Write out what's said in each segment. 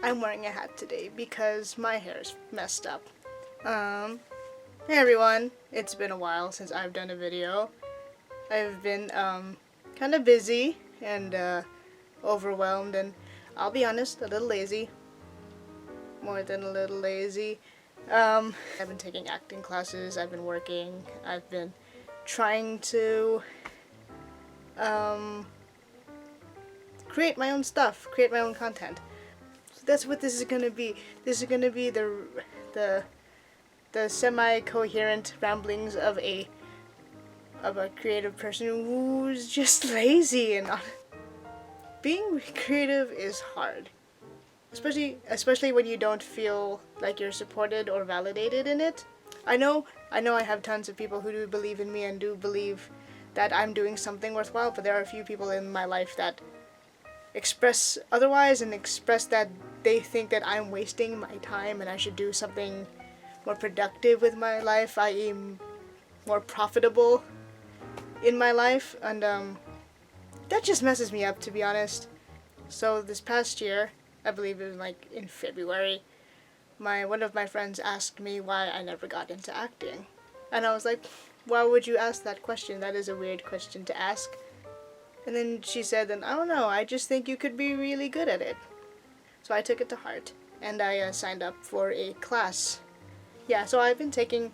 I'm wearing a hat today because my hair is messed up. Hey everyone, it's been a while since I've done a video. I've been kind of busy and overwhelmed, and I'll be honest, a little lazy. More than a little lazy. I've been taking acting classes, I've been working, I've been trying to create my own stuff, create my own content. So that's what this is gonna be. This is gonna be the semi-coherent ramblings of a creative person who's just lazy. And being creative is hard, especially when you don't feel like you're supported or validated in it. I know I have tons of people who do believe in me and do believe that I'm doing something worthwhile, but there are a few people in my life that express otherwise and express that they think that I'm wasting my time and I should do something more productive with my life, i.e. more profitable in my life, and that just messes me up, to be honest. So this past year, I believe it was like in February, one of my friends asked me why I never got into acting. And I was like, why would you ask that question? That is a weird question to ask. And then she said, then I don't know, I just think you could be really good at it. So I took it to heart and I signed up for a class. Yeah, so I've been taking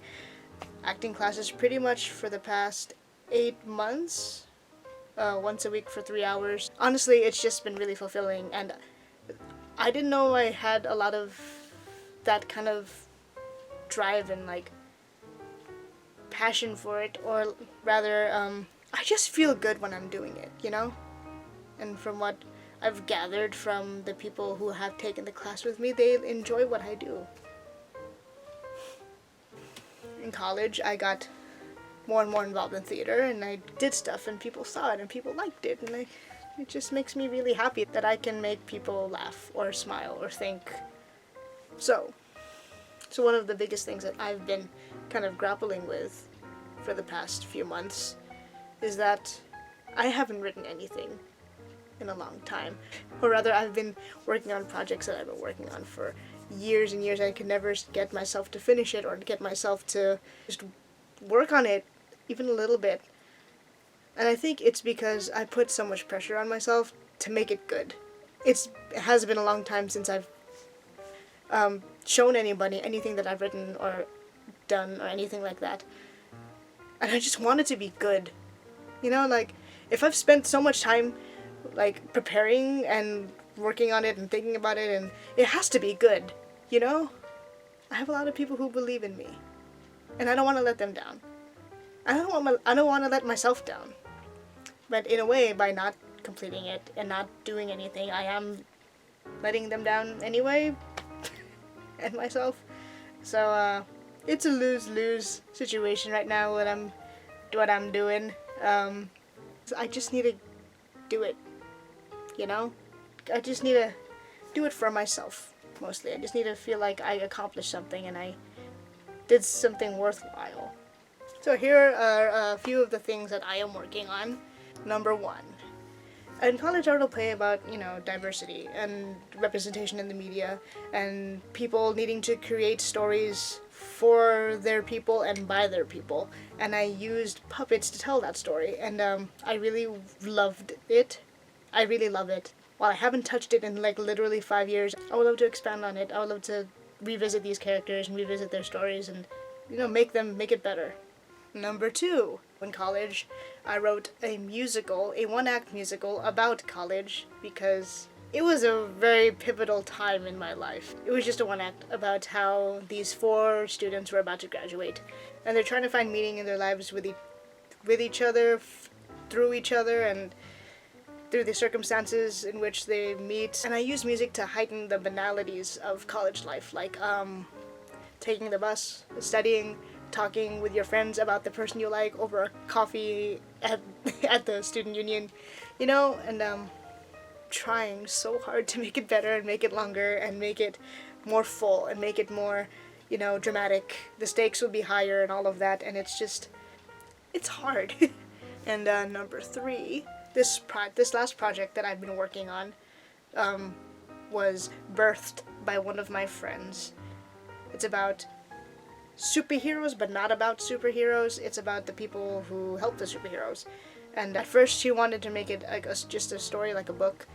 acting classes pretty much for the past 8 months, once a week for 3 hours. Honestly, it's just been really fulfilling, and I didn't know I had a lot of that kind of drive and like passion for it, or rather, I just feel good when I'm doing it, you know? And from what I've gathered from the people who have taken the class with me, they enjoy what I do. In college, I got more and more involved in theater, and I did stuff and people saw it and people liked it, and it just makes me really happy that I can make people laugh or smile or think. So one of the biggest things that I've been kind of grappling with for the past few months is that I haven't written anything in a long time. Or rather, I've been working on projects that I've been working on for years and years. I could never get myself to finish it or get myself to just work on it even a little bit. And I think it's because I put so much pressure on myself to make it good. It has been a long time since I've shown anybody anything that I've written or done or anything like that. And I just want it to be good. You know, like, if I've spent so much time like preparing and working on it and thinking about it, and it has to be good, you know? I have a lot of people who believe in me, and I don't want to let them down. I don't want to let myself down. But in a way, by not completing it and not doing anything, I am letting them down anyway, and myself. So it's a lose-lose situation right now when what I'm doing. I just need to do it, you know? I just need to do it for myself, mostly. I just need to feel like I accomplished something and I did something worthwhile. So here are a few of the things that I am working on. Number 1. In college, I wrote a play about, diversity and representation in the media, and people needing to create stories for their people and by their people. And I used puppets to tell that story, and I really loved it. I really love it. While I haven't touched it in like literally 5 years, I would love to expand on it. I would love to revisit these characters and revisit their stories and, make it better. Number 2. In college, I wrote a musical, a one-act musical about college, because it was a very pivotal time in my life. It was just a one-act about how these 4 students were about to graduate, and they're trying to find meaning in their lives with each other, through each other, and through the circumstances in which they meet. And I use music to heighten the banalities of college life, like taking the bus, studying, talking with your friends about the person you like over a coffee at the student union, and trying so hard to make it better and make it longer and make it more full and make it more, dramatic. The stakes will be higher and all of that, and it's hard. And number 3, this last project that I've been working on, was birthed by one of my friends. It's about superheroes, but not about superheroes. It's about the people who help the superheroes. And at first she wanted to make it like just a story, like a book.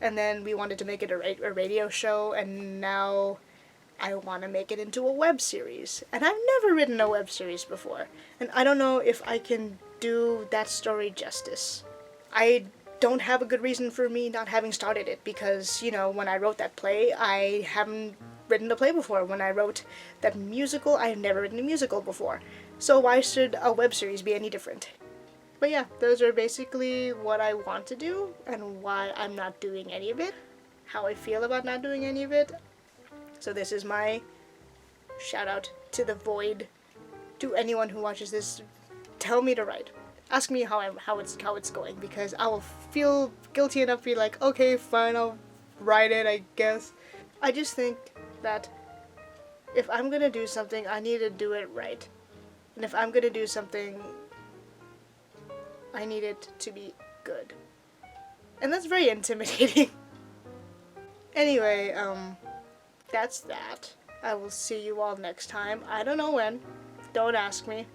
And then we wanted to make it a radio show, and now I want to make it into a web series. And I've never written a web series before. And I don't know if I can do that story justice. I don't have a good reason for me not having started it, because, you know, when I wrote that play, I haven't written a play before. When I wrote that musical, I have never written a musical before. So why should a web series be any different? But yeah, those are basically what I want to do and why I'm not doing any of it. How I feel about not doing any of it. So this is my shout out to the void. To anyone who watches this, tell me to write. Ask me how it's going, because I will feel guilty enough to be like, okay, fine, I'll write it, I guess. I just think that if I'm gonna do something, I need to do it right. And if I'm gonna do something, I need it to be good. And that's very intimidating. Anyway, that's that. I will see you all next time. I don't know when. Don't ask me.